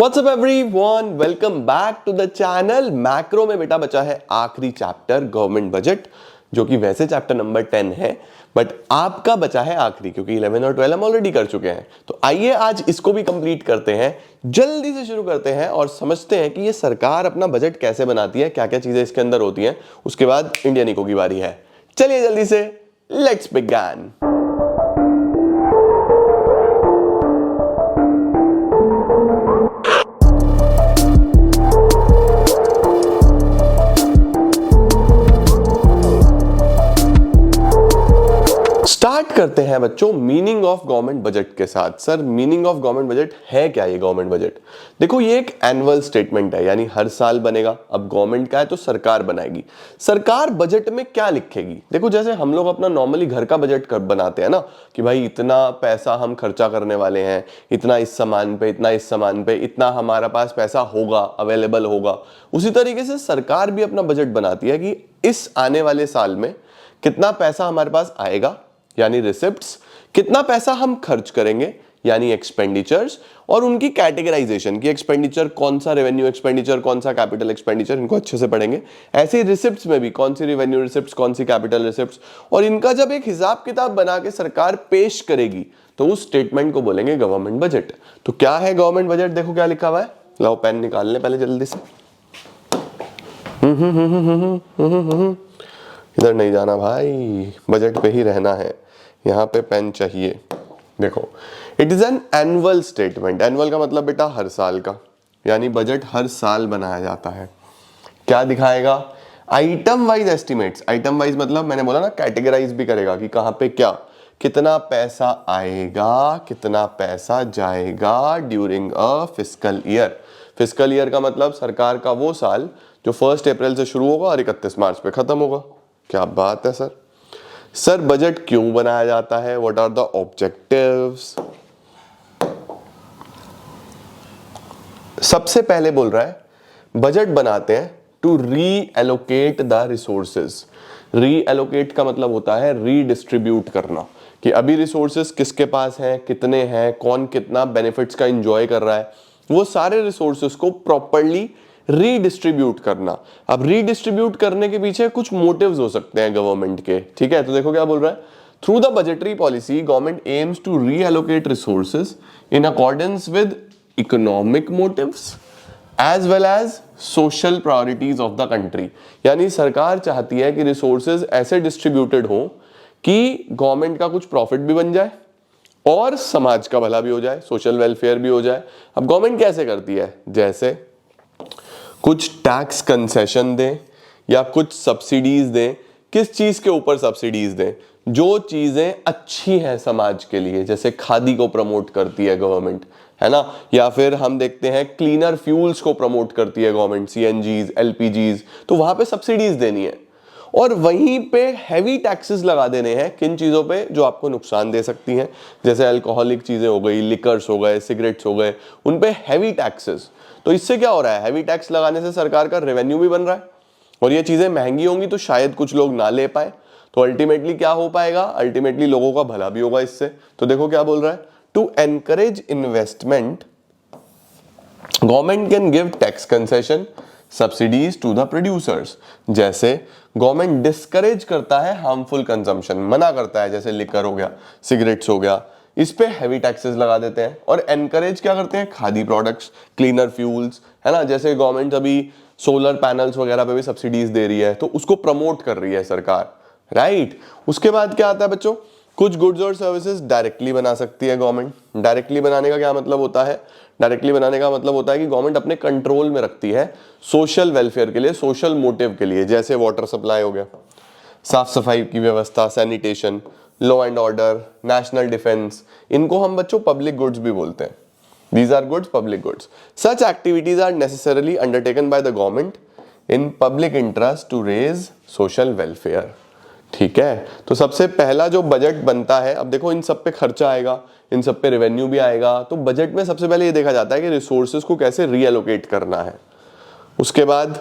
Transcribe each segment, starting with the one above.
WhatsApp everyone, welcome back to the channel. Macro में बेटा बचा है आखिरी चैप्टर गवर्नमेंट बजट, जो कि वैसे चैप्टर नंबर 10 है, बट आपका बचा है आखिरी, क्योंकि 11 और 12 हम ऑलरेडी कर चुके हैं। तो आइए आज इसको भी कंप्लीट करते हैं, जल्दी से शुरू करते हैं और समझते हैं कि ये सरकार अपना बजट कैसे बनाती है, क्या क्या चीजें इसके अंदर होती हैं। उसके बाद इंडियन इको की बारी है। चलिए जल्दी से लेट्स बिगिन। स्टार्ट करते हैं बच्चों मीनिंग ऑफ गवर्नमेंट बजट के साथ। Sir meaning of government budget है क्या? ये गवर्नमेंट बजट देखो, ये एक एनुअल स्टेटमेंट है, यानी हर साल बनेगा। अब गवर्नमेंट का है तो सरकार बनाएगी। सरकार बजट में क्या लिखेगी? देखो, जैसे हम लोग अपना नॉर्मली घर का बजट बनाते हैं ना, कि भाई इतना पैसा हम खर्चा करने वाले हैं, इतना इस सामान पे, इतना इस सामान पे, इतना हमारा पास पैसा होगा, अवेलेबल होगा। उसी तरीके से सरकार भी अपना बजट बनाती है कि इस आने वाले साल में कितना पैसा हमारे पास आएगा, यानी रिसिप्ट्स, कितना पैसा हम खर्च करेंगे यानी एक्सपेंडिचर्स, और उनकी कैटेगराइजेशन की एक्सपेंडिचर कौन सा, रेवेन्यू एक्सपेंडिचर कौन सा, कैपिटल एक्सपेंडिचर, इनको अच्छे से पढ़ेंगे। ऐसे ही रिसिप्ट्स में भी कौन सी रेवेन्यू रिसिप्ट्स, कौन सी कैपिटल रिसिप्ट्स, और इनका जब एक हिसाब किताब बना के सरकार पेश करेगी तो उस स्टेटमेंट को बोलेंगे गवर्नमेंट बजट। तो क्या है गवर्नमेंट बजट? देखो क्या लिखा हुआ है, लाओ पेन निकाल ले पहले जल्दी से। इधर नहीं जाना भाई, बजट पे ही रहना है, यहाँ पे पेन चाहिए। देखो, it is an annual statement. Annual का मतलब बेटा हर साल का, यानी बजट हर साल बनाया जाता है। क्या दिखाएगा? Item wise estimates. Item wise मतलब मैंने बोला ना, कैटेगराइज भी करेगा कि कहाँ पे क्या, कितना पैसा आएगा, कितना पैसा जाएगा during a fiscal year. Fiscal year का मतलब सरकार का वो साल जो 1 अप्रैल से शुरू होगा और 31 मार्च पे खत्म होगा। क्या बात है सर। सर बजट क्यों बनाया जाता है? What are the objectives? सबसे पहले बोल रहा है बजट बनाते हैं to reallocate the resources. Reallocate का मतलब होता है रीडिस्ट्रीब्यूट करना, कि अभी रिसोर्सेज किसके पास हैं, कितने हैं, कौन कितना बेनिफिट्स का एंजॉय कर रहा है, वो सारे रिसोर्सेज को प्रॉपर्ली रीडिस्ट्रीब्यूट करना। अब रीडिस्ट्रीब्यूट करने के पीछे कुछ मोटिव्स हो सकते हैं गवर्नमेंट के, ठीक है। तो देखो क्या बोल रहा है, through the budgetary policy government aims to reallocate resources in accordance with economic motives as well as social priorities of the country. यानी सरकार चाहती है कि रिसोर्सेज ऐसे डिस्ट्रीब्यूटेड हो कि गवर्नमेंट का कुछ प्रॉफिट भी बन जाए और समाज का भला भी हो जाए, सोशल वेलफेयर भी हो जाए। अब गवर्नमेंट कैसे करती है? जैसे कुछ टैक्स कंसेशन दें या कुछ सब्सिडीज दें। किस चीज के ऊपर सब्सिडीज दें? जो चीजें अच्छी हैं समाज के लिए, जैसे खादी को प्रमोट करती है गवर्नमेंट, है ना, या फिर हम देखते हैं क्लीनर फ्यूल्स को प्रमोट करती है गवर्नमेंट, सीएनजीज, एलपीजीज, तो वहां पे सब्सिडीज देनी है। और वहीं पे हैवी टैक्सेस लगा देने हैं किन चीजों पे जो आपको नुकसान दे सकती हैं, जैसे अल्कोहलिक चीजें हो गई, लिकर्स हो गए, सिगरेट्स हो गए, उन पे हैवी टैक्सेस। तो इससे क्या हो रहा है, हैवी टैक्स लगाने से सरकार का रेवेन्यू भी बन रहा है, और ये चीजें महंगी होंगी तो शायद कुछ लोग ना ले पाए, तो अल्टीमेटली क्या हो पाएगा, अल्टीमेटली लोगों का भला भी होगा इससे। तो देखो क्या बोल रहा है, to encourage investment government can give tax concession subsidies to the producers. जैसे गवर्नमेंट डिस्करेज करता है हार्मफुल कंजम्पशन, मना करता है, जैसे लिकर हो गया, सिगरेट्स हो गया, इस पे हैवी टैक्सेस लगा देते हैं। और एनकरेज क्या करते हैं? खादी प्रोडक्ट्स, क्लीनर फ्यूल्स, है ना, जैसे गवर्नमेंट अभी सोलर पैनल्स वगैरह पे भी सब्सिडीज दे रही है, तो उसको प्रमोट कर रही है सरकार, राइट। उसके बाद क्या आता है बच्चों, कुछ गुड्स और सर्विसेज डायरेक्टली बना सकती है गवर्नमेंट। डायरेक्टली बनाने का क्या मतलब होता है? डायरेक्टली बनाने का मतलब होता है कि गवर्नमेंट अपने कंट्रोल में रखती है सोशल वेलफेयर के लिए, सोशल मोटिव के लिए, जैसे वाटर सप्लाई हो गया, साफ सफाई की व्यवस्था, sanitation, law and order, national defence, इनको हम बच्चों पब्लिक गुड्स भी बोलते हैं। These are goods, public goods. Such activities are necessarily undertaken by the government in public interest to raise social welfare. ठीक है, तो सबसे पहला जो बजट बनता है, अब देखो इन सब पे खर्चा आएगा, इन सब पे रेवेन्यू भी आएगा, तो बजट में सबसे पहले ये देखा जाता है कि रिसोर्सेज को कैसे रीएलोकेट करना है। उसके बाद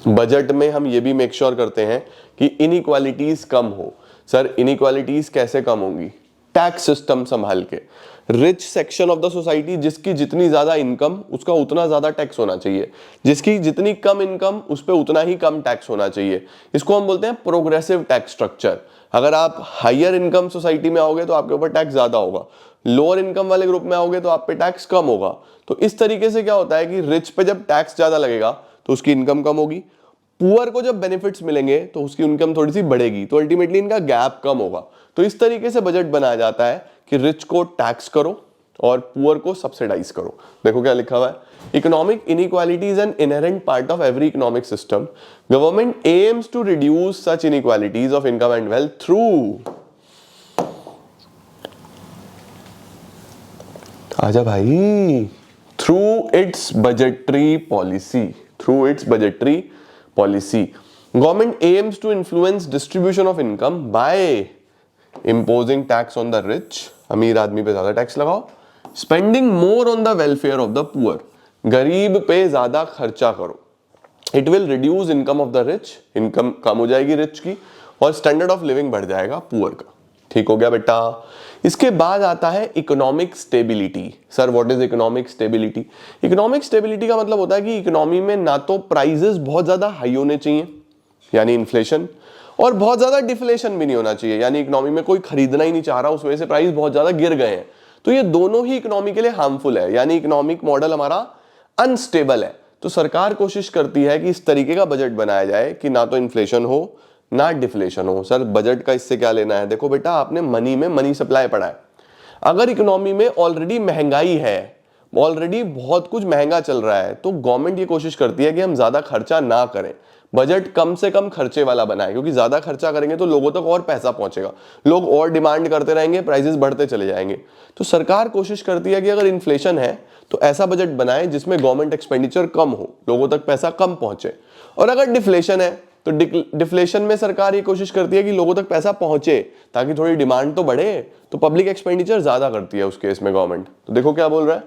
बजट में हम ये भी मेक श्योर करते हैं कि इनइक्वालिटीज कम हो। सर इनइक्वालिटीज कैसे कम होंगी? टैक्स सिस्टम संभाल के। Rich section of the society, जिसकी जितनी ज्यादा इनकम उसका उतना ज्यादा टैक्स होना चाहिए, जिसकी जितनी कम इनकम उस पर उतना ही कम टैक्स होना चाहिए। इसको हम बोलते हैं प्रोग्रेसिव टैक्स स्ट्रक्चर। अगर आप हायर इनकम सोसाइटी में आओगे तो आपके ऊपर टैक्स ज्यादा होगा, लोअर इनकम वाले ग्रुप में आओगे तो आप पे टैक्स कम होगा। तो इस तरीके से क्या होता है कि रिच पे जब टैक्स ज्यादा लगेगा तो उसकी इनकम कम होगी, पुअर को जब बेनिफिट्स मिलेंगे तो उसकी इनकम थोड़ी सी बढ़ेगी, तो अल्टीमेटली इनका गैप कम होगा। तो इस तरीके से बजट बनाया जाता है कि रिच को टैक्स करो और पुअर को सब्सिडाइज करो। देखो क्या लिखा हुआ है, economic inequality is an inherent part of every economic system. Government aims to reduce such inequalities of income and wealth through, आजा भाई, through its budgetary policy, through its budgetary policy. Government aims to influence distribution of income by imposing tax on the rich, अमीर आदमी पे ज्यादा tax लगाओ, spending more on the welfare of the poor, गरीब पे ज्यादा खर्चा करो, it will reduce income of the rich, income कम हो जाएगी रिच की और स्टैंडर्ड ऑफ लिविंग बढ़ जाएगा पुअर का। ठीक हो गया बेटा। इसके बाद आता है economic stability. Sir what is economic stability? Economic stability का मतलब होता है कि इकोनॉमी में ना तो प्राइजेस बहुत ज्यादा हाई होने चाहिए यानी इन्फ्लेशन, और बहुत ज्यादा डिफ्लेशन भी नहीं होना चाहिए यानी इकोनॉमी में कोई खरीदना ही नहीं चाह रहा, उस वजह से प्राइस बहुत ज्यादा गिर गए हैं। तो ये दोनों ही इकोनॉमी के लिए हार्मफुल है, यानी इकोनॉमिक मॉडल हमारा अनस्टेबल है। तो सरकार कोशिश करती है कि इस तरीके का बजट बनाया जाए कि ना तो इन्फ्लेशन हो ना डिफ्लेशन हो। सर बजट का इससे क्या लेना है? देखो बेटा, आपने मनी में मनी सप्लाई पढ़ा है। अगर इकोनॉमी में ऑलरेडी महंगाई है, ऑलरेडी बहुत कुछ महंगा चल रहा है, तो गवर्नमेंट ये कोशिश करती है कि हम ज्यादा खर्चा ना करें, बजट कम से कम खर्चे वाला बनाए, क्योंकि ज्यादा खर्चा करेंगे तो लोगों तक और पैसा पहुंचेगा, लोग और डिमांड करते रहेंगे, प्राइसेस बढ़ते चले जाएंगे। तो सरकार कोशिश करती है कि अगर इन्फ्लेशन है तो ऐसा बजट बनाए जिसमें गवर्नमेंट एक्सपेंडिचर कम हो, लोगों तक पैसा कम पहुंचे। और अगर डिफ्लेशन है तो डिफ्लेशन में सरकार ये कोशिश करती है कि लोगों तक पैसा पहुंचे ताकि थोड़ी डिमांड तो बढ़े, तो पब्लिक एक्सपेंडिचर ज्यादा करती है उस केस में गवर्नमेंट। तो देखो क्या बोल रहा है,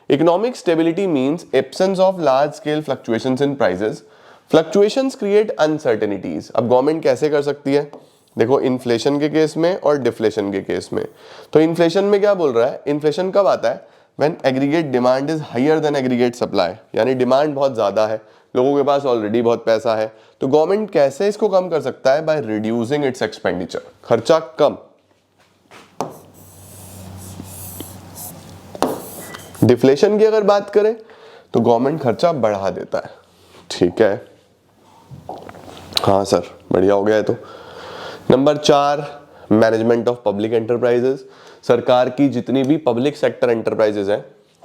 economic stability means absence of large scale fluctuations in prices, fluctuations create uncertainties. अब गवर्नमेंट कैसे कर सकती है? देखो, इन्फ्लेशन के केस में और डिफ्लेशन के केस में। तो इन्फ्लेशन में क्या बोल रहा है, इन्फ्लेशन कब आता है? When aggregate demand is higher than aggregate supply, यानी डिमांड बहुत ज्यादा है, लोगों के पास ऑलरेडी बहुत पैसा है। तो गवर्नमेंट कैसे इसको कम कर सकता है? बाय रिड्यूसिंग इट्स एक्सपेंडिचर, खर्चा कम। डिफ्लेशन की अगर बात करें तो गवर्नमेंट खर्चा बढ़ा देता है। ठीक है, हाँ सर, बढ़िया हो गया है। तो number 4, management of public enterprises. सरकार की जितनी भी पब्लिक सेक्टर एंटरप्राइजेस हैं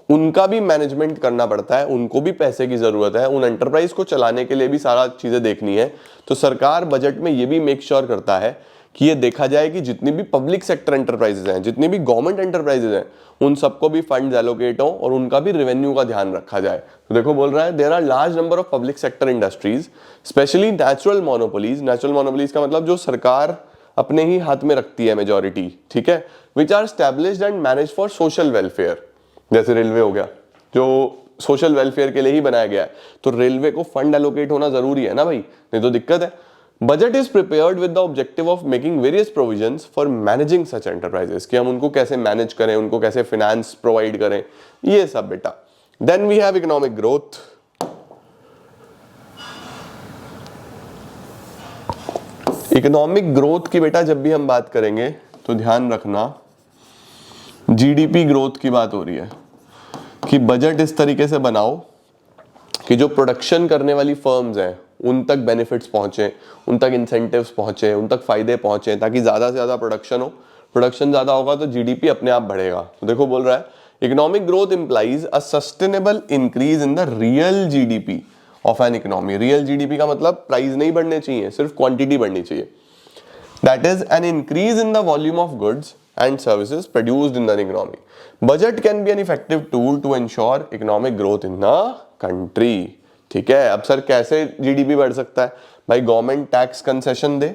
उनका भी मैनेजमेंट करना पड़ता है, उनको भी पैसे की जरूरत है, उन एंटरप्राइज को चलाने के लिए भी सारा चीजें देखनी है। तो सरकार बजट में ये भी मेक श्योर करता है कि ये देखा जाए कि जितनी भी पब्लिक सेक्टर एंटरप्राइजेस हैं, जितनी भी गवर्नमेंट एंटरप्राइजेस हैं, उन सबको भी फंड्स एलोकेट हो और उनका भी रेवेन्यू का ध्यान रखा जाए। तो देखो बोल रहा है, there are large number of public sector industries, especially natural monopolies. Natural monopolies का मतलब जो सरकार अपने ही हाथ में रखती है मेजॉरिटी, ठीक है, which are established and manage for social welfare. जैसे रेलवे हो गया, जो सोशल वेलफेयर के लिए ही बनाया गया है, तो रेलवे को फंड एलोकेट होना जरूरी है ना भाई, नहीं तो दिक्कत है। Budget is prepared with the objective of making various provisions for managing such enterprises, कि हम उनको कैसे मैनेज करें, उनको कैसे फाइनेंस प्रोवाइड करें, ये सब बेटा। Then we have economic growth. Economic growth की बेटा जब भी हम बात करेंगे तो ध्यान रखना, जीडीपी ग्रोथ की बात हो रही है कि बजट इस तरीके से बनाओ कि जो प्रोडक्शन करने वाली फर्म्स हैं उन तक बेनिफिट्स पहुंचे, उन तक इंसेंटिव्स पहुंचे, उन तक फायदे पहुंचे, ताकि ज्यादा से ज्यादा प्रोडक्शन हो। प्रोडक्शन ज्यादा होगा तो जीडीपी अपने आप बढ़ेगा। तो देखो बोल रहा है, economic growth implies a sustainable increase in the real GDP of an economy. Real GDP का मतलब प्राइस नहीं बढ़ने चाहिए, सिर्फ क्वांटिटी बढ़नी चाहिए। That is an increase in the volume of goods and services produced in the economy. Budget can be an effective tool to ensure economic growth in the country. ठीक है, अब सर कैसे जीडीपी बढ़ सकता है? भाई गवर्नमेंट टैक्स कंसेशन दे,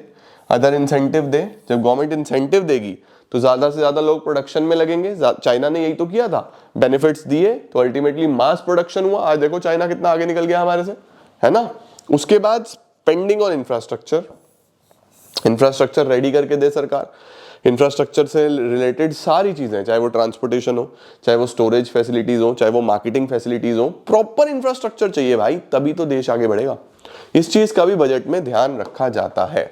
other incentive दे। जब government incentive देगी तो ज्यादा से ज्यादा लोग प्रोडक्शन में लगेंगे। चाइना ने यही तो किया था, बेनिफिट्स दिए तो अल्टीमेटली मास प्रोडक्शन हुआ। आज देखो चाइना कितना आगे निकल गया हमारे से, है ना। उसके बाद spending on infrastructure, infrastructure ready करके दे सरकार। इंफ्रास्ट्रक्चर से रिलेटेड सारी चीजें, चाहे वो ट्रांसपोर्टेशन हो, चाहे वो स्टोरेज फैसिलिटीज हो, चाहे वो मार्केटिंग फैसिलिटीज हो, प्रॉपर इंफ्रास्ट्रक्चर चाहिए भाई, तभी तो देश आगे बढ़ेगा। इस चीज का भी बजट में ध्यान रखा जाता है।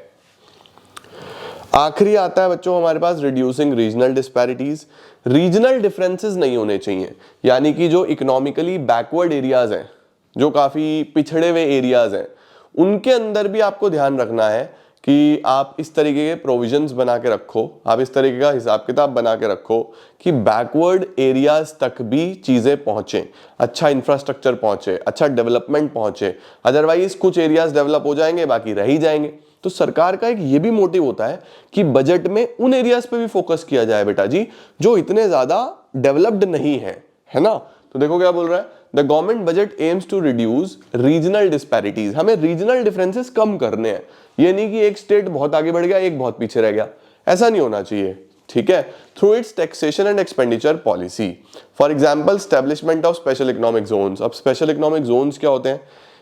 आखिरी आता है बच्चों हमारे पास reducing regional disparities. Regional differences नहीं होने चाहिए, यानी कि जो इकोनॉमिकली बैकवर्ड एरियाज हैं, जो काफी पिछड़े हुए एरियाज हैं, उनके अंदर भी आपको ध्यान रखना है कि आप इस तरीके के प्रोविजंस बना के रखो, आप इस तरीके का हिसाब किताब बना के रखो कि बैकवर्ड एरियाज तक भी चीजें पहुंचे, अच्छा इंफ्रास्ट्रक्चर पहुंचे, अच्छा डेवलपमेंट पहुंचे। अदरवाइज कुछ एरियाज डेवलप हो जाएंगे, बाकी रह ही जाएंगे। तो सरकार का एक ये भी मोटिव होता है कि बजट में उन एरियाज पे भी फोकस किया जाए बेटा जी जो इतने ज्यादा डेवलप्ड नहीं है ना। तो देखो क्या बोल रहा है, the government budget aims to reduce regional disparities. हमें रीजनल डिफरेंसेस कम करने हैं, ये नहीं कि एक स्टेट बहुत आगे बढ़ गया एक बहुत पीछे रह गया, ऐसा नहीं होना चाहिए, ठीक है। Through it's taxation and expenditure policy, for example establishment of special economic zones. अब स्पेशल इकोनॉमिक जोन्स क्या होते हैं,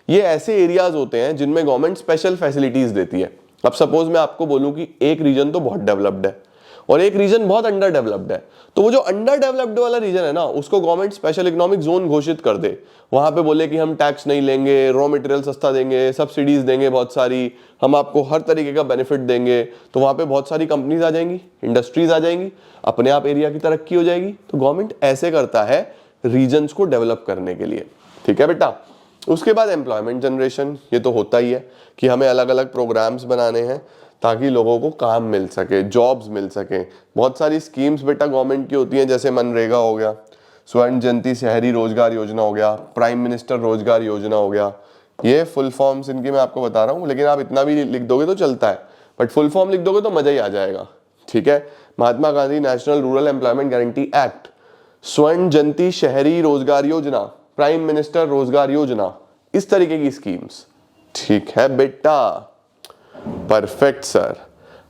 ये ऐसे एरियाज होते हैं जिनमें गवर्नमेंट स्पेशल फैसिलिटीज देती है। अब सपोज मैं आपको बोलूं कि एक रीजन तो बहुत डेवलप्ड है और एक रीजन बहुत अंडर डेवलप्ड है, तो वो जो अंडर डेवलप्ड वाला रीजन है ना, उसको गवर्नमेंट स्पेशल इकोनॉमिक जोन घोषित कर दे, वहां पे बोले कि हम टैक्स नहीं लेंगे, रॉ मटेरियल सस्ता देंगे, सब्सिडीज देंगे बहुत सारी, हम आपको हर तरीके का बेनिफिट देंगे, तो वहां पे बहुत सारी कंपनीज आ जाएंगी, इंडस्ट्रीज आ जाएंगी, अपने आप एरिया की तरक्की हो जाएगी। तो गवर्नमेंट ऐसे करता है रीजन्स को डेवलप करने के लिए, ठीक है बेटा। उसके बाद एम्प्लॉयमेंट जनरेशन, ये तो होता ही है कि हमें अलग अलग प्रोग्राम्स बनाने हैं ताकि लोगों को काम मिल सके, जॉब्स मिल सके। बहुत सारी स्कीम्स बेटा गवर्नमेंट की होती हैं, जैसे मनरेगा हो गया, स्वर्ण जयंती शहरी रोजगार योजना हो गया, प्राइम मिनिस्टर रोजगार योजना हो गया। ये फुल फॉर्म्स इनकी मैं आपको बता रहा हूँ, लेकिन आप इतना भी लिख दोगे तो चलता है, बट फुल फॉर्म लिख दोगे तो मजा ही आ जाएगा, ठीक है। Mahatma Gandhi national rural employment guarantee act, Swarna Jayanti शहरी रोजगार योजना, प्राइम मिनिस्टर रोजगार योजना, इस तरीके की स्कीम्स, ठीक है बेटा। Perfect sir.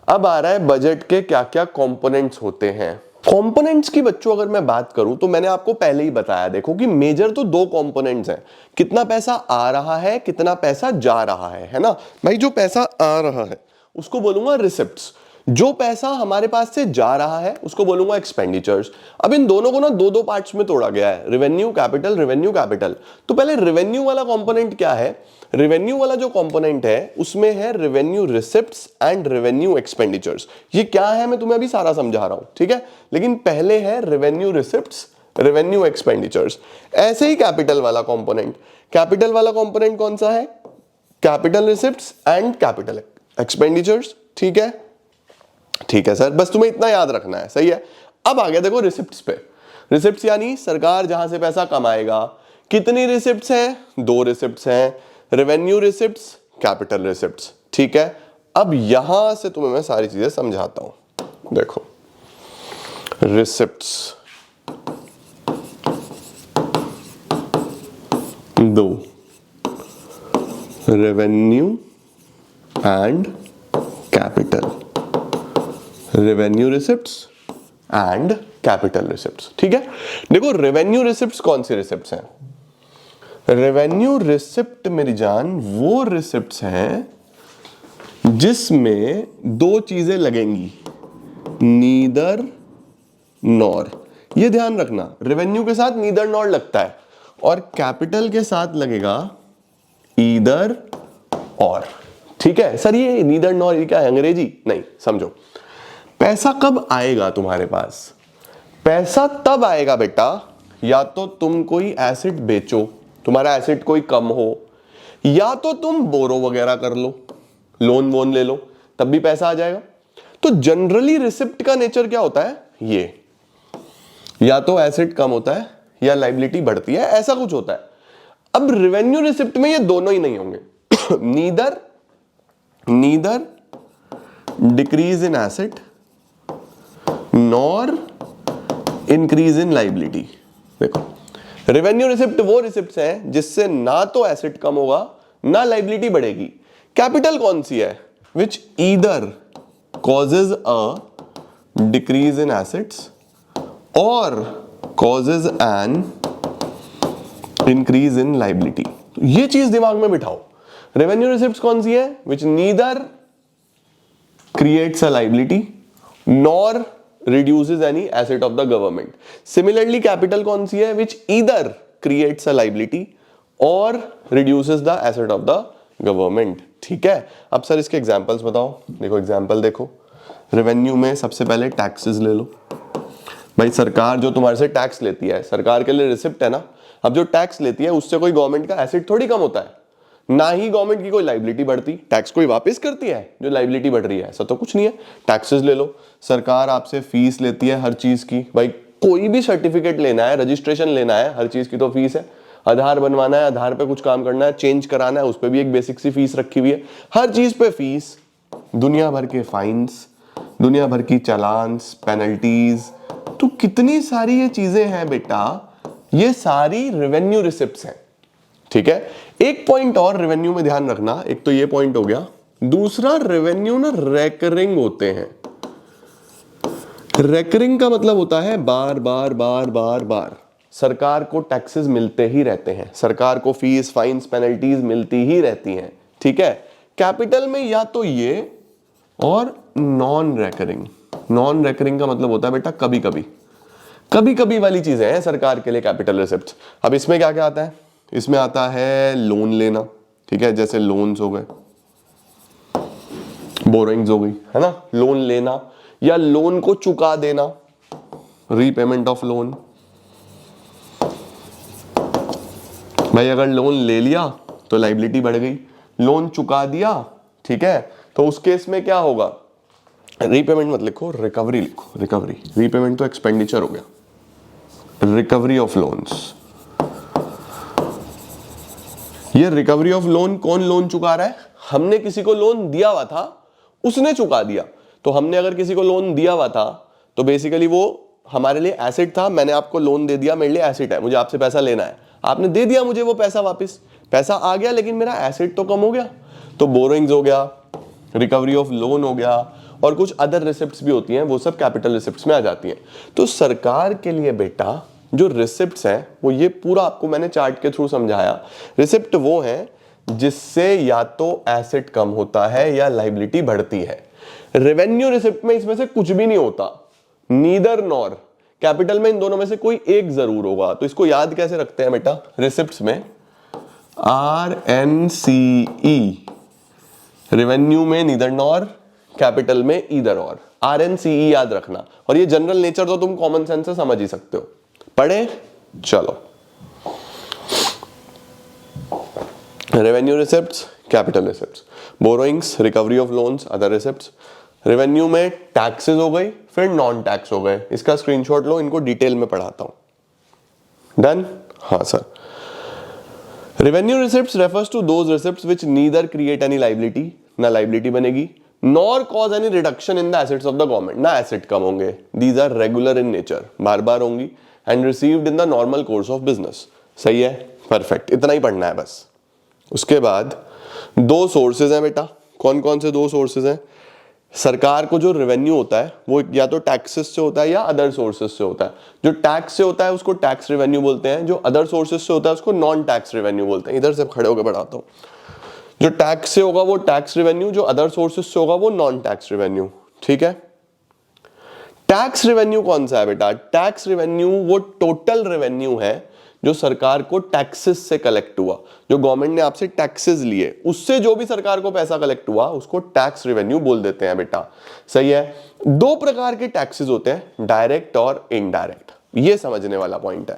अब आ रहा है बजट के क्या क्या कंपोनेंट्स होते हैं। कंपोनेंट्स की बच्चों अगर मैं बात करूं तो मैंने आपको पहले ही बताया, देखो कि मेजर तो दो कंपोनेंट्स हैं, कितना पैसा आ रहा है, कितना पैसा जा रहा है ना भाई। जो पैसा आ रहा है उसको बोलूंगा रिसिप्ट्स, जो पैसा हमारे पास से जा रहा है उसको बोलूंगा एक्सपेंडिचर्स। अब इन दोनों को ना दो दो पार्ट्स में तोड़ा गया है, रेवेन्यू कैपिटल, रेवेन्यू कैपिटल। तो पहले रेवेन्यू वाला कंपोनेंट क्या है, रेवेन्यू वाला जो कंपोनेंट है उसमें है revenue receipts and revenue expenditures. ये क्या है मैं तुम्हें अभी सारा समझा रहा हूं, ठीक है, लेकिन पहले है रेवेन्यू रिसिप्ट्स, रेवेन्यू एक्सपेंडिचर्स। ऐसे ही कैपिटल वाला कंपोनेंट, कैपिटल वाला कंपोनेंट कौन सा है, capital receipts and capital expenditures, ठीक है। ठीक है सर, बस तुम्हें इतना याद रखना है, सही है। अब आ गया देखो रिसिप्ट्स पे। रिसिप्ट्स यानी सरकार जहां से पैसा कमाएगा। कितनी रिसिप्ट्स हैं, दो रिसिप्ट्स हैं, रेवेन्यू रिसिप्ट्स, कैपिटल रिसिप्ट्स, ठीक है। अब यहां से तुम्हें मैं सारी चीजें समझाता हूं। देखो रिसिप्ट्स दो, revenue and capital, revenue receipts and capital receipts, ठीक है। देखो रेवेन्यू रिसिप्ट्स कौन सी रिसिप्ट्स हैं, रेवेन्यू रिसिप्ट मेरी जान वो रिसिप्ट्स हैं जिसमें दो चीजें लगेंगी, नीदर नॉर। ये ध्यान रखना, रेवेन्यू के साथ नीदर नॉर लगता है और कैपिटल के साथ लगेगा ईदर और, ठीक है। सर ये नीदर नॉर ये क्या है, अंग्रेजी नहीं, समझो। पैसा कब आएगा तुम्हारे पास, पैसा तब आएगा बेटा या तो तुम कोई एसेट बेचो, तुम्हारा एसेट कोई कम हो, या तो तुम बोरो वगैरह कर लो, लोन वोन ले लो, तब भी पैसा आ जाएगा। तो जनरली रिसिप्ट का नेचर क्या होता है, ये या तो एसेट कम होता है या लायबिलिटी बढ़ती है, ऐसा कुछ होता है। अब रेवेन्यू रिसिप्ट में ये दोनों ही नहीं होंगे neither decrease in asset nor increase in liability. देखो रेवेन्यू रिसिप्ट वो रिसिप्ट्स हैं जिससे ना तो एसेट कम होगा ना लायबिलिटी बढ़ेगी। कैपिटल कौन सी है, which either causes a decrease in assets or causes an increase in liability. ये चीज दिमाग में बिठाओ। रेवेन्यू रिसिप्ट्स कौन सी है, which neither creates a liability nor reduces any asset of the government. Similarly capital कौन सी है, which either creates a liability or reduces the asset of the government. ठीक है, अब सर इसके एग्जांपल्स बताओ। देखो एग्जांपल देखो, रेवेन्यू में सबसे पहले टैक्सेस ले लो। भाई सरकार जो तुम्हारे से टैक्स लेती है, सरकार के लिए रिसिप्ट है ना। अब जो टैक्स लेती है उससे कोई गवर्नमेंट का एसेट थोड़ी कम होता है, ना ही गवर्नमेंट की कोई लाइबिलिटी बढ़ती। टैक्स कोई वापस करती है जो लाइबिलिटी बढ़ रही है, ऐसा तो कुछ नहीं है। टैक्सेस ले लो, सरकार आपसे फीस लेती है हर चीज की। भाई कोई भी सर्टिफिकेट लेना है, रजिस्ट्रेशन लेना है, हर चीज की तो फीस है। आधार बनवाना है, आधार पे कुछ काम करना है, चेंज कराना है, उस पर भी एक बेसिक सी फीस रखी हुई है। हर चीज पे फीस, दुनिया भर के फाइन्स, दुनिया भर की चालान्स, पेनल्टीज, तो कितनी सारी ये चीजें हैं बेटा, ये सारी रेवेन्यू रिसिप्ट्स हैं। ठीक है, एक पॉइंट और रेवेन्यू में ध्यान रखना, एक तो ये पॉइंट हो गया, दूसरा रेवेन्यू ना रेकरिंग होते हैं। रेकरिंग का मतलब होता है बार बार बार बार बार सरकार को टैक्सेस मिलते ही रहते हैं, सरकार को फीस, फाइन्स, पेनल्टीज मिलती ही रहती हैं। ठीक है, कैपिटल में या तो ये और नॉन रेकरिंग। नॉन रेकरिंग का मतलब होता है बेटा कभी कभी, कभी कभी वाली चीजें हैं सरकार के लिए कैपिटल रिसिप्ट। अब इसमें क्या क्या आता है, इसमें आता है लोन लेना। ठीक है, जैसे लोन्स हो गए, बोरोइंग्स हो गई, है ना, लोन लेना या लोन को चुका देना, रीपेमेंट ऑफ लोन। भाई अगर लोन ले लिया तो लाइबिलिटी बढ़ गई, लोन चुका दिया, ठीक है, तो उस केस में क्या होगा, रीपेमेंट मत लिखो, रिकवरी लिखो, रिकवरी। रीपेमेंट तो एक्सपेंडिचर हो गया, रिकवरी ऑफ लोन्स। ये रिकवरी ऑफ लोन, कौन लोन चुका रहा है, हमने किसी को लोन दिया हुआ था, उसने चुका दिया। तो हमने अगर किसी को लोन दिया हुआ था तो बेसिकली वो हमारे लिए एसेट था, मैंने आपको लोन दे दिया, मेरे लिए एसेट है, मुझे आपसे पैसा लेना है, आपने दे दिया मुझे वो पैसा वापस, पैसा आ गया लेकिन मेरा एसेट तो कम हो गया। तो बोरोइंग्स हो गया, रिकवरी ऑफ लोन हो गया, और कुछ अदर रिसिप्ट्स भी होती हैं, वो सब कैपिटल रिसिप्ट्स में आ जाती हैं। तो सरकार के लिए बेटा जो रिसिप्ट्स हैं वो ये पूरा आपको मैंने चार्ट के थ्रू समझाया। रिसिप्ट वो है जिससे या तो एसेट कम होता है या लाइबिलिटी बढ़ती है। रेवेन्यू रिसिप्ट में इसमें से कुछ भी नहीं होता, नीदर नॉर। कैपिटल में इन दोनों में से कोई एक जरूर होगा। तो इसको याद कैसे रखते हैं बेटा, रिसिप्ट्स में RNCE, रेवेन्यू में नीदर नॉर, कैपिटल में ईदर और। RNCE याद रखना, और ये जनरल नेचर तो तुम कॉमन सेंस से समझ ही सकते हो। पढ़े, चलो। Revenue receipts, capital receipts, borrowings, recovery of loans, other receipts. Revenue में टैक्सेस हो गई, फिर नॉन टैक्स हो गए। इसका स्क्रीनशॉट लो, इनको डिटेल में पढ़ाता हूं। डन? हाँ sir. Revenue receipts refers to those receipts which neither create any liability, ना लाइबिलिटी बनेगी, nor cause any reduction in the assets of the government, ना एसेट कम होंगे। These are regular in nature, बार बार होंगी, and received in the normal course of business. सही है, परफेक्ट, इतना ही पढ़ना है बस। उसके बाद दो सोर्सेज हैं बेटा। कौन कौन से दो सोर्सेज हैं? सरकार को जो रेवेन्यू होता है वो या तो टैक्सेस से होता है या अदर सोर्सेज से होता है। जो टैक्स से होता है उसको टैक्स रेवेन्यू बोलते हैं, जो अदर सोर्सेज से होता है उसको नॉन टैक्स रेवेन्यू बोलते हैं। इधर से खड़े होकर बढ़ाता हूं। जो टैक्स से होगा वो टैक्स रेवेन्यू, जो अदर सोर्सेज से होगा वो नॉन टैक्स रेवेन्यू। ठीक है, टैक्स रेवेन्यू कौन सा है बेटा? टैक्स रेवेन्यू वो टोटल रेवेन्यू है जो सरकार को टैक्सेस से कलेक्ट हुआ, जो गवर्नमेंट ने आपसे टैक्सेस लिए, उससे जो भी सरकार को पैसा कलेक्ट हुआ उसको टैक्स रेवेन्यू बोल देते हैं बेटा। सही है। दो प्रकार के टैक्सेस होते हैं, डायरेक्ट और इनडायरेक्ट। ये समझने वाला पॉइंट है।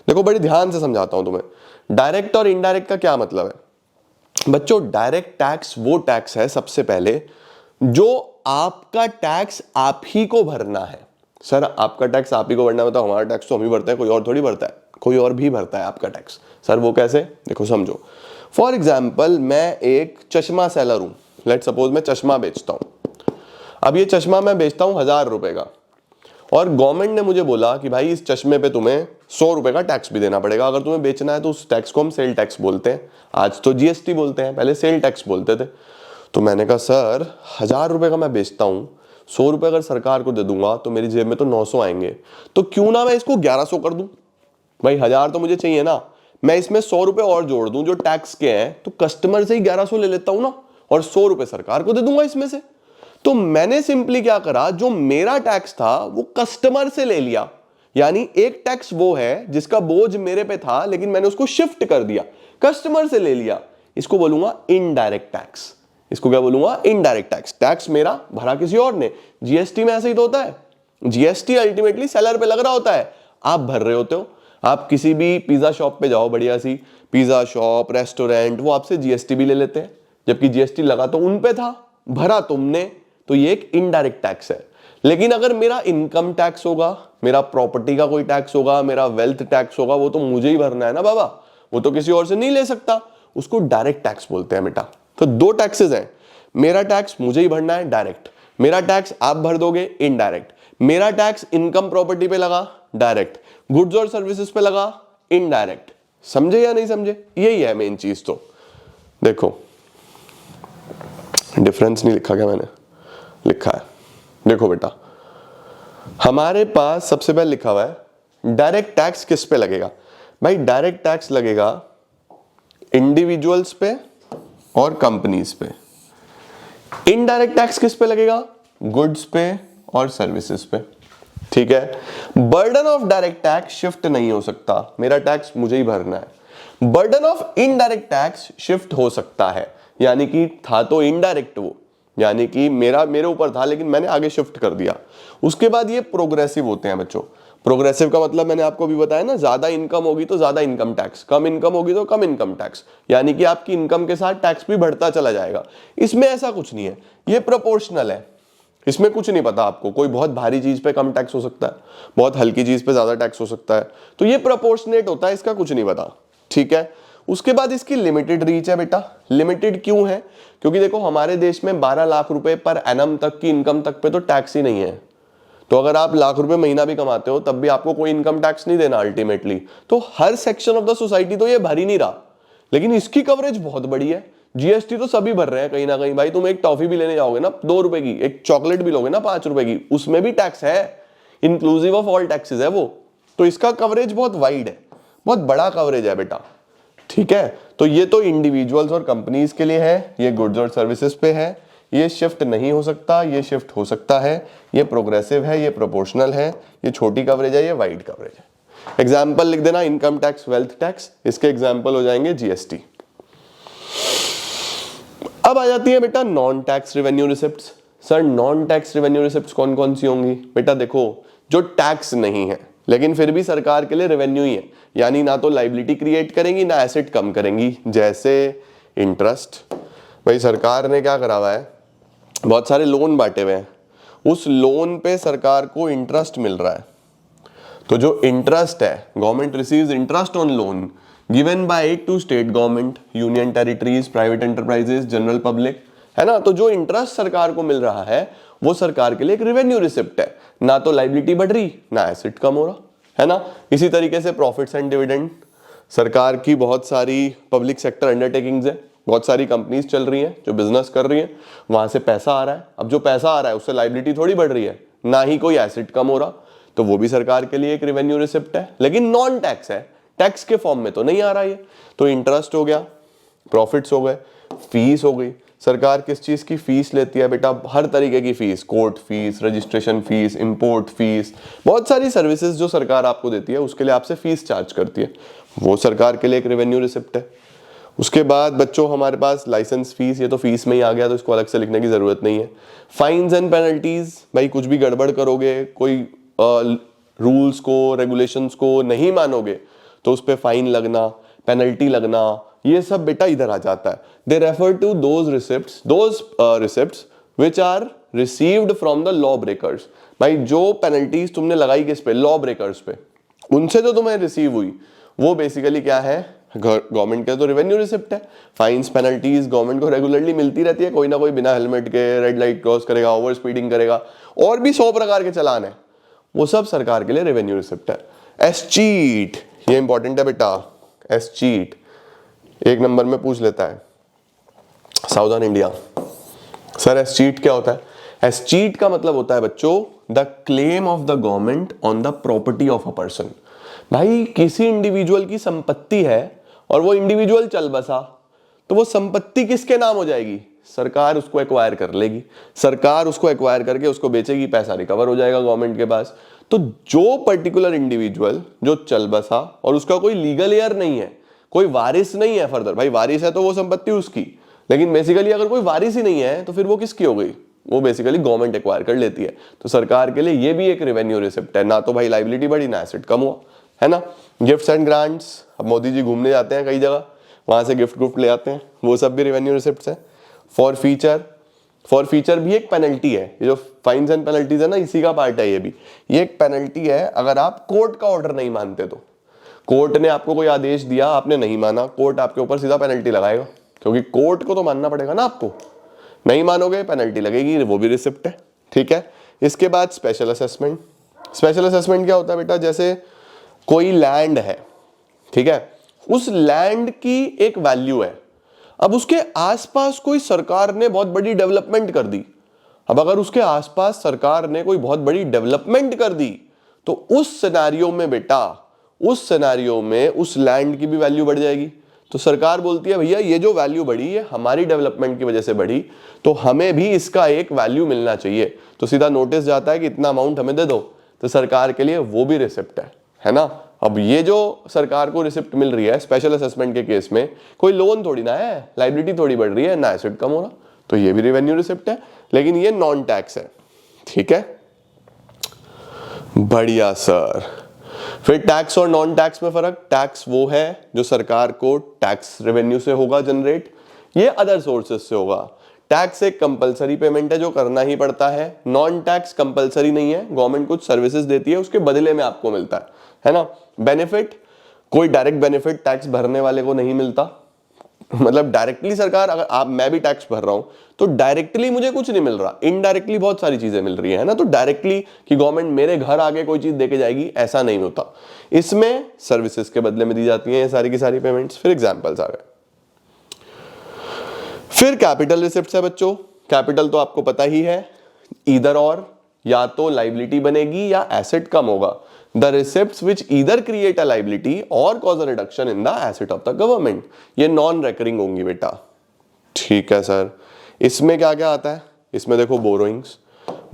देखो बड़े ध्यान से समझाता हूं तुम्हें। डायरेक्ट और इनडायरेक्ट का क्या मतलब है बच्चों? डायरेक्ट टैक्स वो टैक्स है सबसे पहले जो आपका टैक्स आप ही को भरना है। सर आपका टैक्स आप ही को भरना है, मतलब हमारा टैक्स तो हम ही भरते हैं, कोई और थोड़ी भरता है, कोई और भी भरता है आपका टैक्स। सर वो कैसे? देखो समझो। फॉर एग्जाम्पल मैं एक चश्मा सेलर हूं, लेट सपोज मैं चश्मा बेचता हूं। अब ये चश्मा मैं बेचता हूं 1000 रुपए का, और गवर्नमेंट ने मुझे बोला कि भाई इस चश्मे पे तुम्हें 100 रुपए का टैक्स भी देना पड़ेगा अगर तुम्हें बेचना है। तो उस टैक्स को हम सेल टैक्स बोलते हैं। आज तो GST बोलते हैं, पहले सेल टैक्स बोलते थे। तो मैंने कहा सर 1000 रुपए का मैं बेचता हूं, 100 रुपए अगर सरकार को दे दूंगा तो मेरी जेब में तो 900 आएंगे, तो क्यों ना मैं इसको 1100 कर दूं। भाई 1000 तो मुझे चाहिए ना, मैं इसमें 100 रुपए और जोड़ दूं जो टैक्स के हैं, तो कस्टमर से ही 1100 ले लेता हूं ना, और 100 रुपए सरकार को दे दूंगा इसमें से। तो मैंने सिंपली क्या करा, जो मेरा टैक्स था वो कस्टमर से ले लिया, यानी एक टैक्स वो है जिसका बोझ मेरे पे था लेकिन मैंने उसको शिफ्ट कर दिया, कस्टमर से ले लिया। इसको बोलूंगा इनडायरेक्ट टैक्स। इसको क्या बोलूंगा? Indirect tax. टैक्स मेरा भरा किसी और ने। जीएसटी में ऐसे ही तो होता है, जीएसटी अल्टीमेटली सेलर पे लग रहा होता है, आप भर रहे होते हो। आप किसी भी पिज्जा शॉप पे जाओ, बढ़िया सी पिज्जा शॉप, रेस्टोरेंट, वो आपसे जीएसटी भी ले लेते हैं, जबकि जीएसटी लगा तो उन पे था, भरा तुमने, तो ये एक इनडायरेक्ट टैक्स है। लेकिन अगर मेरा इनकम टैक्स होगा, मेरा प्रॉपर्टी का कोई टैक्स होगा, मेरा वेल्थ टैक्स होगा, वो तो मुझे ही भरना है ना बाबा, वो तो किसी और से नहीं ले सकता, उसको डायरेक्ट टैक्स बोलते हैं बेटा। तो दो टैक्सेस हैं, मेरा टैक्स मुझे ही भरना है डायरेक्ट, मेरा टैक्स आप भर दोगे इनडायरेक्ट। मेरा टैक्स इनकम प्रॉपर्टी पे लगा डायरेक्ट, गुड्स और सर्विसेज पे लगा इनडायरेक्ट। समझे या नहीं समझे? यही है मेन चीज। तो देखो डिफरेंस नहीं लिखा क्या मैंने? लिखा है। देखो बेटा, हमारे पास सबसे पहले लिखा हुआ है डायरेक्ट टैक्स किस पे लगेगा। भाई डायरेक्ट टैक्स लगेगा इंडिविजुअल्स पे और कंपनीज पे। इनडायरेक्ट टैक्स किस पे लगेगा? गुड्स पे और सर्विसेज पे। ठीक है। Burden of direct tax shift नहीं हो सकता, मेरा टैक्स मुझे ही भरना है। Burden of indirect tax shift हो सकता है, यानी कि था तो इनडायरेक्ट वो, यानी कि मेरे ऊपर था लेकिन मैंने आगे शिफ्ट कर दिया। उसके बाद ये प्रोग्रेसिव होते हैं बच्चों। प्रोग्रेसिव का मतलब मैंने आपको भी बताया ना, ज्यादा इनकम होगी तो ज्यादा इनकम टैक्स, कम इनकम होगी तो कम इनकम टैक्स, यानी कि आपकी इनकम के साथ टैक्स भी बढ़ता चला जाएगा। इसमें ऐसा कुछ नहीं है, ये प्रोपोर्शनल है, इसमें कुछ नहीं पता आपको। कोई बहुत भारी चीज पे कम टैक्स हो सकता है, बहुत हल्की चीज पे ज्यादा टैक्स हो सकता है, तो ये प्रोपोर्शनेट होता है, इसका कुछ नहीं पता। ठीक है। उसके बाद इसकी लिमिटेड रीच है बेटा। लिमिटेड क्यों है? क्योंकि देखो हमारे देश में 12 लाख रुपए पर एनम तक की इनकम तक पे तो टैक्स ही नहीं है। तो अगर आप लाख रुपए महीना भी कमाते हो तब भी आपको कोई इनकम टैक्स नहीं देना अल्टीमेटली। तो हर सेक्शन ऑफ द सोसाइटी तो ये भर ही नहीं रहा, लेकिन इसकी कवरेज बहुत बड़ी है। जीएसटी तो सभी भर रहे हैं कहीं ना कहीं। भाई तुम एक टॉफी भी लेने जाओगे ना 2 रुपए की, एक चॉकलेट भी लोगे ना 5 रुपए की, उसमें भी टैक्स है, इंक्लूसिव ऑफ ऑल टैक्सेस है वो। तो इसका कवरेज बहुत वाइड है, बहुत बड़ा कवरेज है बेटा। ठीक है। तो ये तो इंडिविजुअल्स और कंपनीज के लिए है, ये गुड्स और सर्विसेज पे है, ये शिफ्ट नहीं हो सकता, ये शिफ्ट हो सकता है, ये प्रोग्रेसिव है, ये प्रोपोर्शनल है, ये छोटी कवरेज है, ये वाइड कवरेज है। एग्जाम्पल लिख देना, इनकम टैक्स, वेल्थ टैक्स, इसके एग्जाम्पल हो जाएंगे जीएसटी। अब आ जाती है बेटा non tax revenue receipts. Sir non tax revenue receipts कौन कौन सी होंगी? बेटा देखो, जो टैक्स नहीं है लेकिन फिर भी सरकार के लिए रेवेन्यू ही है, यानी ना तो लाइबिलिटी क्रिएट करेंगी ना एसेट कम करेंगी, जैसे इंटरेस्ट। भाई सरकार ने क्या करा हुआ है, बहुत सारे लोन बांटे हुए हैं, उस लोन पे सरकार को इंटरेस्ट मिल रहा है। तो जो इंटरेस्ट है, government receives interest on loan given by two state government, union territories, private enterprises, general public, है ना। तो जो इंटरेस्ट सरकार को मिल रहा है वो सरकार के लिए एक रेवेन्यू रिसिप्ट है, ना तो लाइबिलिटी बढ़ रही ना एसेट कम हो रहा, है ना। इसी तरीके से प्रॉफिट्स एंड डिविडेंड, सरकार की बहुत सारी पब्लिक सेक्टर अंडरटेकिंग्स है, बहुत सारी कंपनीज चल रही हैं जो बिजनेस कर रही हैं, वहां से पैसा आ रहा है। अब जो पैसा आ रहा है उससे लाइबिलिटी थोड़ी बढ़ रही है, ना ही कोई एसेट कम हो रहा, तो वो भी सरकार के लिए एक रेवेन्यू रिसिप्ट है, लेकिन नॉन टैक्स है, टैक्स के फॉर्म में तो नहीं आ रहा है। तो इंटरेस्ट हो गया, प्रॉफिट्स हो गए, फीस हो गई। सरकार किस चीज की फीस लेती है बेटा? हर तरीके की fees, court fees, registration fees, import fees, बहुत सारी सर्विसेज जो सरकार आपको देती है उसके लिए आपसे फीस चार्ज करती है, वो सरकार के लिए एक रेवेन्यू रिसिप्ट है। उसके बाद बच्चों हमारे पास लाइसेंस फीस, ये तो फीस में ही आ गया तो इसको अलग से लिखने की जरूरत नहीं है। फाइन्स एंड पेनल्टीज, भाई कुछ भी गड़बड़ करोगे, कोई रूल्स को, रेगुलेशंस को नहीं मानोगे तो उस पर फाइन लगना, पेनल्टी लगना, ये सब बेटा इधर आ जाता है। They refer to those receipts which are received from the law breakers. भाई जो पेनल्टीज तुमने लगाई किस पे? लॉ ब्रेकर्स पे, उनसे जो तुम्हें रिसीव हुई वो बेसिकली क्या है? गवर्नमेंट के तो रेवेन्यू रिसिप्ट है। फाइन्स पेनल्टीज गवर्नमेंट को रेगुलरली मिलती रहती है, कोई ना कोई बिना हेलमेट के रेड लाइट क्रॉस करेगा, ओवर स्पीडिंग करेगा, और भी 100 प्रकार के चालान है, वो सब सरकार के लिए रेवेन्यू रिसिप्ट है। एस्चीट, ये इंपॉर्टेंट है बेटा, एस्चीट 1 नंबर में पूछ लेता है साउदर्न इंडिया। सर एस्चीट क्या होता है? एस्चीट का मतलब होता है बच्चों the claim of the government on the property of a person. भाई किसी इंडिविजुअल की संपत्ति है और वो इंडिविजुअल चल बसा, तो वो संपत्ति किसके नाम हो जाएगी? सरकार उसको एक्वायर कर लेगी, सरकार उसको एक्वायर करके उसको बेचेगी, पैसा रिकवर हो जाएगा गवर्नमेंट के पास। तो जो पर्टिकुलर इंडिविजुअल जो चल बसा और उसका कोई लीगल हेयर नहीं है, कोई वारिस नहीं है फर्दर, भाई वारिस है तो वो संपत्ति उसकी, लेकिन बेसिकली अगर कोई वारिस ही नहीं है तो फिर वो किसकी हो गई, वो बेसिकली गवर्नमेंट एक्वायर कर लेती है। तो सरकार के लिए ये भी एक रेवेन्यू रिसिप्ट है, ना तो भाई लाइबिलिटी बढ़ी ना एसेट कम हुआ, है ना। गिफ्ट्स एंड ग्रांट्स, अब मोदी जी घूमने जाते हैं कई जगह, वहां से गिफ्ट ले आते हैं, वो सब भी रेवेन्यू रिसिप्ट्स है। फॉर फीचर भी एक पेनल्टी है, ये जो फाइन्स एंड पेनल्टीज है ना, इसी का पार्ट है ये भी। ये एक पेनल्टी है अगर आप कोर्ट का ऑर्डर नहीं मानते तो। कोर्ट ने आपको कोई आदेश दिया, आपने नहीं माना, कोर्ट आपके ऊपर सीधा पेनल्टी लगाएगा, क्योंकि कोर्ट को तो मानना पड़ेगा ना आपको। नहीं मानोगे पेनल्टी लगेगी, वो भी रिसिप्ट है, ठीक है। इसके बाद स्पेशल असेसमेंट। स्पेशल असेसमेंट क्या होता है बेटा, जैसे कोई लैंड है, ठीक है, उस लैंड की एक वैल्यू है, अब उसके आसपास कोई सरकार ने बहुत बड़ी डेवलपमेंट कर दी। अब अगर उसके आसपास सरकार ने कोई बहुत बड़ी डेवलपमेंट कर दी तो उस सिनेरियो में बेटा, उस सिनेरियो में उस लैंड की भी वैल्यू बढ़ जाएगी। तो सरकार बोलती है भैया ये जो वैल्यू बढ़ी है हमारी डेवलपमेंट की वजह से बढ़ी, तो हमें भी इसका एक वैल्यू मिलना चाहिए। तो सीधा नोटिस जाता है कि इतना अमाउंट हमें दे दो, तो सरकार के लिए वो भी रिसिप्ट है ना। अब ये जो सरकार को रिसिप्ट मिल रही है स्पेशल असेसमेंट के केस में, कोई लोन थोड़ी ना है, लाइबिलिटी थोड़ी बढ़ रही है, ना एसेट कम हो रहा, तो ये भी रेवेन्यू रिसिप्ट है, लेकिन ये नॉन टैक्स है, ठीक है। बढ़िया सर। फिर टैक्स और नॉन टैक्स में फर्क, टैक्स वो है जो सरकार को टैक्स रेवेन्यू से होगा जनरेट, ये अदर सोर्सेज से होगा। टैक्स एक कंपलसरी पेमेंट है जो करना ही पड़ता है, नॉन टैक्स कंपलसरी नहीं है, गवर्नमेंट कुछ सर्विसेज देती है उसके बदले में आपको मिलता है ना। बेनिफिट, कोई डायरेक्ट बेनिफिट टैक्स भरने वाले को नहीं मिलता, मतलब डायरेक्टली सरकार, अगर मैं भी टैक्स भर रहा हूं तो डायरेक्टली मुझे कुछ नहीं मिल रहा, इनडायरेक्टली बहुत सारी चीजें मिल रही है ना। तो डायरेक्टली कि गवर्नमेंट मेरे घर आके कोई चीज देके जाएगी ऐसा नहीं होता, इसमें सर्विसेज के बदले में दी जाती हैं ये सारी की सारी पेमेंट्स। फिर एग्जांपल्स आ गए। फिर कैपिटल रिसिप्ट्स है बच्चों। कैपिटल तो आपको पता ही है, ईदर और, या तो लाइबिलिटी बनेगी या एसेट कम होगा। The receipts which either create a liability or cause a reduction in the asset of the government, ये नॉन रेकरिंग होंगी बेटा, ठीक है सर। इसमें क्या क्या आता है, इसमें देखो बोरोइंग्स।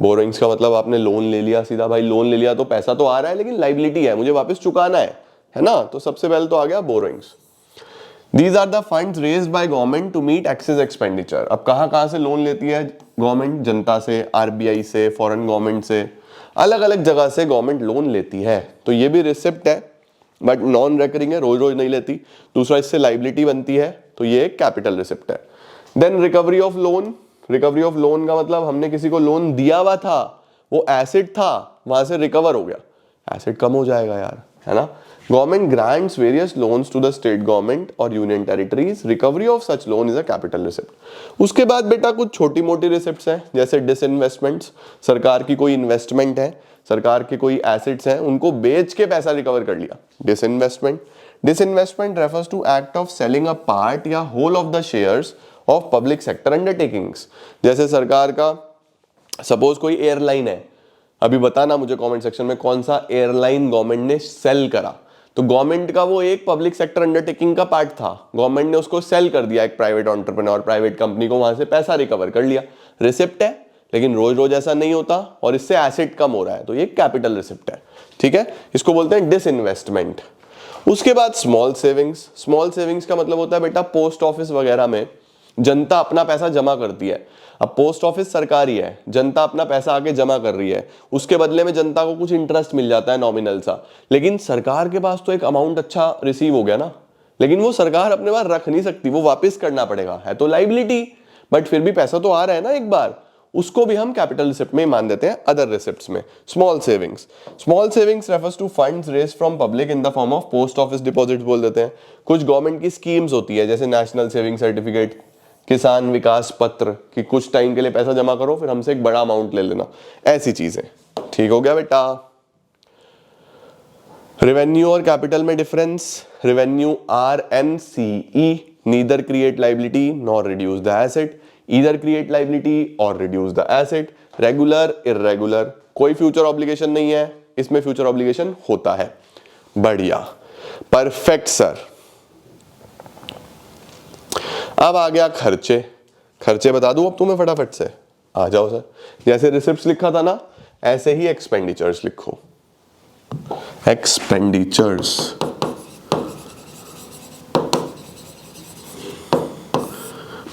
बोरोइंग्स का मतलब आपने लोन ले लिया, सीधा भाई लोन ले लिया तो पैसा तो आ रहा है लेकिन लाइबिलिटी है, मुझे वापस चुकाना है ना। तो सबसे पहले तो आ गया borrowings. These are the funds raised by government to meet excess expenditure। अब कहां से लोन लेती है गवर्नमेंट, जनता से, आरबीआई से, फॉरेन गवर्नमेंट से, अलग अलग जगह से गवर्नमेंट लोन लेती है, तो ये भी रिसिप्ट है, बट नॉन रेकरिंग है, रोज रोज नहीं लेती। दूसरा, इससे लाइबिलिटी बनती है, तो ये एक कैपिटल रिसिप्ट है। Then recovery of loan. Recovery of loan का मतलब हमने किसी को लोन दिया हुआ था, वो एसेट था, वहां से रिकवर हो गया, एसेट कम हो जाएगा यार, है ना। Government grants various loans to the state government और union territories, recovery of such loan is a capital receipt. उसके बाद बेटा कुछ छोटी मोटी रिसिप्ट्स हैं, जैसे डिसइन्वेस्टमेंट्स। सरकार की कोई इन्वेस्टमेंट है, सरकार के कोई एसेट्स हैं, उनको बेच के पैसा रिकवर कर लिया, disinvestment. Disinvestment refers to act of selling a part या whole of the shares of public sector undertakings. जैसे सरकार का, सपोज कोई एयरलाइन है, अभी बताना मुझे कमेंट सेक्शन में कौन सा एयरलाइन गवर्नमेंट ने सेल करा। तो गवर्नमेंट का वो एक पब्लिक सेक्टर अंडरटेकिंग का पार्ट था, गवर्नमेंट ने उसको सेल कर दिया एक प्राइवेट एंटरप्रेन्योर, प्राइवेट कंपनी को, वहां से पैसा रिकवर कर लिया, रिसिप्ट है, लेकिन रोज रोज ऐसा नहीं होता और इससे एसेट कम हो रहा है, तो ये कैपिटल रिसिप्ट है, ठीक है। इसको बोलते हैं डिसइन्वेस्टमेंट। उसके बाद स्मॉल सेविंग्स। स्मॉल सेविंग्स का मतलब होता है बेटा पोस्ट ऑफिस वगैरह में जनता अपना पैसा जमा करती है। अब पोस्ट ऑफिस सरकारी है, जनता अपना पैसा आके जमा कर रही है, उसके बदले में जनता को कुछ इंटरेस्ट मिल जाता है नॉमिनल सा, लेकिन सरकार के पास तो एक अमाउंट अच्छा रिसीव हो गया ना, लेकिन वो सरकार अपने पास रख नहीं सकती, वो वापस करना पड़ेगा, है तो लाइबिलिटी, बट फिर भी पैसा तो आ रहा है ना एक बार, उसको भी हम कैपिटल रिसिप्ट में मान देते हैं, अदर रिसिप्ट्स में। Small savings. Small savings refers to funds raised from public in the form of post office deposit बोल देते हैं। कुछ गवर्नमेंट की स्कीम्स होती है, जैसे नेशनल सेविंग सर्टिफिकेट, किसान विकास पत्र, कि कुछ टाइम के लिए पैसा जमा करो फिर हमसे एक बड़ा अमाउंट ले लेना, ऐसी चीजें, ठीक हो गया बेटा। रेवेन्यू और कैपिटल में difference. Revenue RNCE, neither create liability nor reduce the asset, either create liability or reduce the asset. Regular, irregular, कोई फ्यूचर ऑब्लिगेशन नहीं है, इसमें फ्यूचर ऑब्लिगेशन होता है। बढ़िया, परफेक्ट सर। अब आ गया खर्चे। खर्चे बता दूं अब तुम्हें फटाफट से, आ जाओ सर। जैसे रिसिप्ट्स लिखा था ना, ऐसे ही एक्सपेंडिचर्स लिखो। एक्सपेंडिचर्स,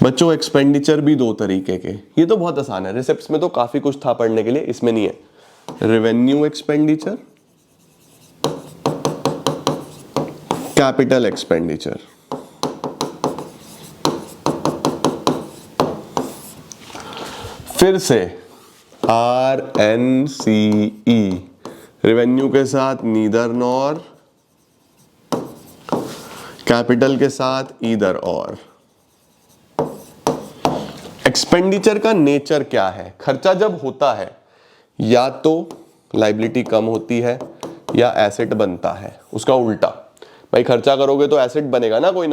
बच्चों एक्सपेंडिचर भी दो तरीके के, ये तो बहुत आसान है, रिसिप्ट्स में तो काफी कुछ था पढ़ने के लिए, इसमें नहीं है। Revenue expenditure, capital expenditure. फिर से RNCE, रेवेन्यू के साथ नीदर नॉर, कैपिटल के साथ ईदर और। एक्सपेंडिचर का नेचर क्या है? खर्चा जब होता है या तो लाइबिलिटी कम होती है या एसेट बनता है, उसका उल्टा। भाई खर्चा करोगे तो एसेट बनेगा ना कोई,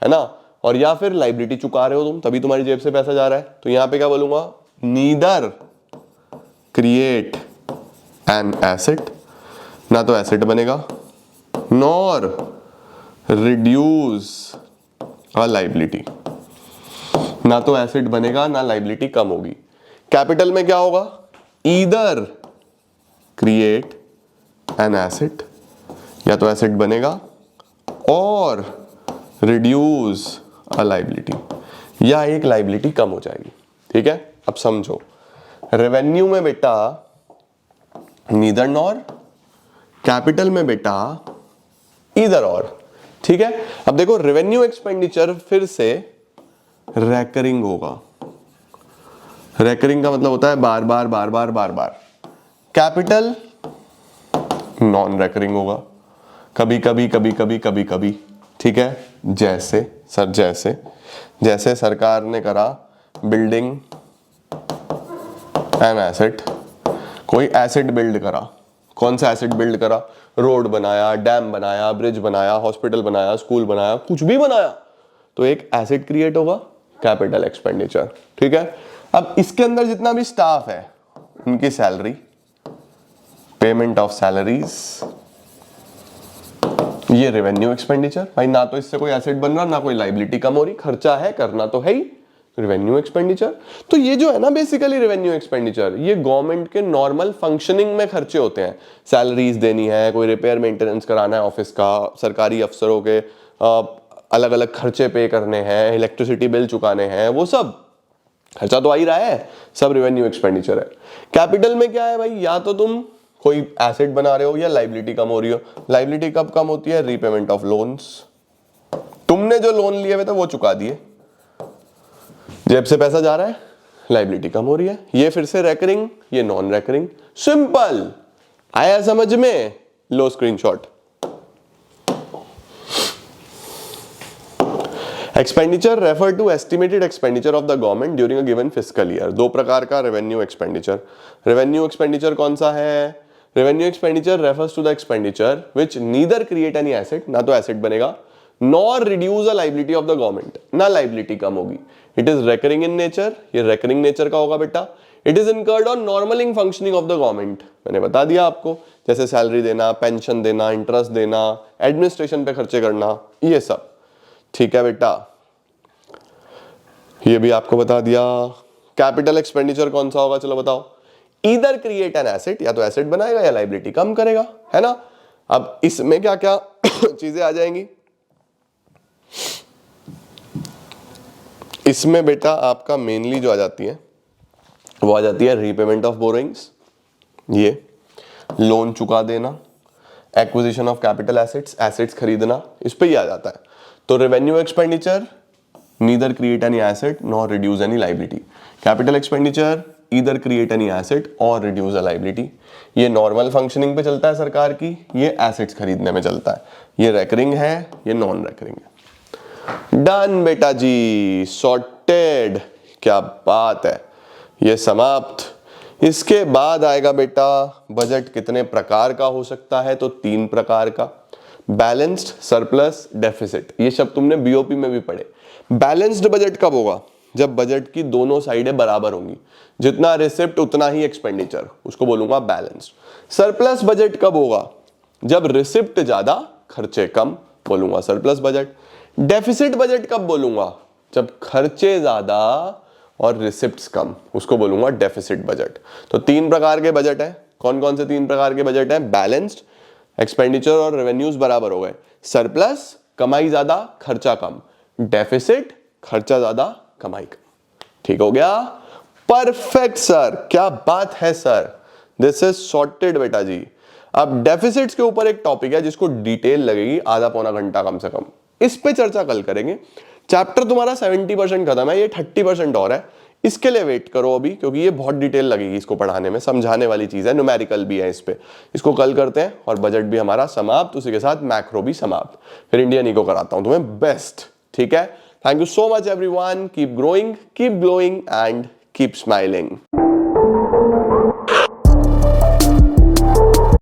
है ना, और या फिर लाइबिलिटी चुका रहे हो तुम, तभी तुम्हारी जेब से पैसा जा रहा है। तो यहां पे क्या बोलूंगा, नीदर क्रिएट एन एसेट, ना तो एसेट बनेगा, नॉर रिड्यूस अ लाइबिलिटी, ना तो एसेट बनेगा ना लाइबिलिटी कम होगी। कैपिटल में क्या होगा, ईदर क्रिएट एन एसेट, या तो एसेट बनेगा, और रिड्यूस अ लाइबिलिटी, या एक लाइबिलिटी कम हो जाएगी। ठीक है, अब समझो, रेवेन्यू में बेटा नीदर नॉर, कैपिटल में बेटा ईदर और। ठीक है, अब देखो रेवेन्यू एक्सपेंडिचर फिर से रेकरिंग होगा। रेकरिंग का मतलब होता है बार बार बार बार बार बार। कैपिटल नॉन रेकरिंग होगा, कभी कभी कभी कभी कभी कभी। ठीक है, जैसे सर जैसे सरकार ने करा बिल्डिंग एन एसेट, कोई एसेट बिल्ड करा। कौन सा एसेट बिल्ड करा? रोड बनाया, डैम बनाया, ब्रिज बनाया, हॉस्पिटल बनाया, स्कूल बनाया, कुछ भी बनाया, तो एक एसेट क्रिएट होगा, कैपिटल एक्सपेंडिचर। ठीक है, अब इसके अंदर जितना भी स्टाफ है उनकी सैलरी, पेमेंट ऑफ सैलरीज, ये रेवेन्यू एक्सपेंडिचर। भाई ना तो इससे कोई एसेट बन रहा, ना कोई लाइबिलिटी कम हो रही, खर्चा है, करना तो है ही, रेवेन्यू एक्सपेंडिचर। तो ये जो है ना बेसिकली रेवेन्यू एक्सपेंडिचर, ये गवर्नमेंट के नॉर्मल फंक्शनिंग में खर्चे होते हैं। सैलरीज देनी है, कोई रिपेयर मेंटेनेंस कराना है ऑफिस का, सरकारी अफसरों के अलग अलग खर्चे पे करने हैं, इलेक्ट्रिसिटी बिल चुकाने हैं, वो सब खर्चा तो आ ही रहा है, सब रेवेन्यू एक्सपेंडिचर है। कैपिटल में क्या है भाई, या तो तुम कोई एसेट बना रहे हो या लाइबिलिटी कम हो रही हो। लाइबिलिटी कब कम होती है? रीपेमेंट ऑफ लोन्स, तुमने जो लोन लिए हुए थे वो चुका दिए, जेब से पैसा जा रहा है, लाइबिलिटी कम हो रही है। ये फिर से रेकरिंग, ये नॉन रेकरिंग। सिंपल, आया समझ में? लो screenshot. Expenditure refer to estimated expenditure of the government during a given fiscal year. दो प्रकार का रेवेन्यू एक्सपेंडिचर। रेवेन्यू एक्सपेंडिचर कौन सा है? Revenue expenditure refers to the expenditure which neither create any asset, ना तो एसेट बनेगा, nor reduce the liability of the government, ना लाइबिलिटी कम होगी। It is recurring in nature, ये रेकरिंग नेचर का होगा बेटा। It is incurred on normal functioning of the government, मैंने बता दिया आपको, जैसे सैलरी देना, पेंशन देना, इंटरेस्ट देना, एडमिनिस्ट्रेशन पे खर्चे करना, ये सब। ठीक है बेटा, ये भी आपको बता दिया। कैपिटल एक्सपेंडिचर कौन सा होगा, चलो बताओ। ईदर क्रिएट एन एसेट, या तो एसेट बनाएगा या लाइबिलिटी कम करेगा, है ना। अब इसमें क्या क्या चीजें आ जाएंगी, इसमें बेटा आपका मेनली जो आ जाती है वो आ जाती है रीपेमेंट ऑफ बोरोइंग्स, ये लोन चुका देना, acquisition of capital assets, assets खरीदना, इस पे ही आ जाता है। तो revenue expenditure neither create any asset nor reduce any liability. Capital expenditure either create any asset और रिड्यूस अ लाइबिलिटी। ये नॉर्मल फंक्शनिंग पे चलता है सरकार की, ये एसेट्स खरीदने में चलता है। ये रेकरिंग है, ये नॉन रेकरिंग है। डन बेटा जी, सॉर्टेड, क्या बात है, ये समाप्त। इसके बाद आएगा बेटा बजट कितने प्रकार का हो सकता है, तो 3 प्रकार का। बैलेंस्ड, सरप्लस, डेफिसिट, ये शब्द तुमने बीओपी में भी पढ़े। बैलेंस्ड बजट कब होगा? जब बजट की दोनों साइडें बराबर होंगी, जितना रिसिप्ट उतना ही एक्सपेंडिचर, उसको बोलूंगा बैलेंस्ड। सरप्लस बजट कब होगा? जब रिसिप्ट ज्यादा खर्चे कम, बोलूंगा सरप्लस बजट। डेफिसिट बजट कब बोलूंगा? जब खर्चे ज्यादा और रिसिप्ट्स कम, उसको बोलूंगा डेफिसिट बजट। तो 3 प्रकार के बजट है। कौन कौन से 3 प्रकार के बजट है? बैलेंस्ड, एक्सपेंडिचर और रेवेन्यूज बराबर हो गए, सरप्लस कमाई ज्यादा खर्चा कम, डेफिसिट खर्चा ज्यादा कमाई कम। ठीक हो गया? परफेक्ट सर, क्या बात है सर, दिस इज सॉर्टेड बेटा जी। अब डेफिसिट्स के ऊपर एक टॉपिक है जिसको डिटेल लगेगी, आधा पौना घंटा कम से कम, इस पे चर्चा कल करेंगे। चैप्टर तुम्हारा 70% खत्म है, ये 30% और है, इसके लिए वेट करो अभी, क्योंकि ये बहुत डिटेल लगेगी इसको पढ़ाने में, समझाने वाली चीज है, न्यूमेरिकल भी है इस पे। इसको कल करते हैं और बजट भी हमारा समाप्त, उसी के साथ मैक्रो भी समाप्त, फिर इंडियन इको कराता हूं तुम्हें बेस्ट। ठीक है? Thank you so much everyone, keep growing, keep glowing and keep smiling.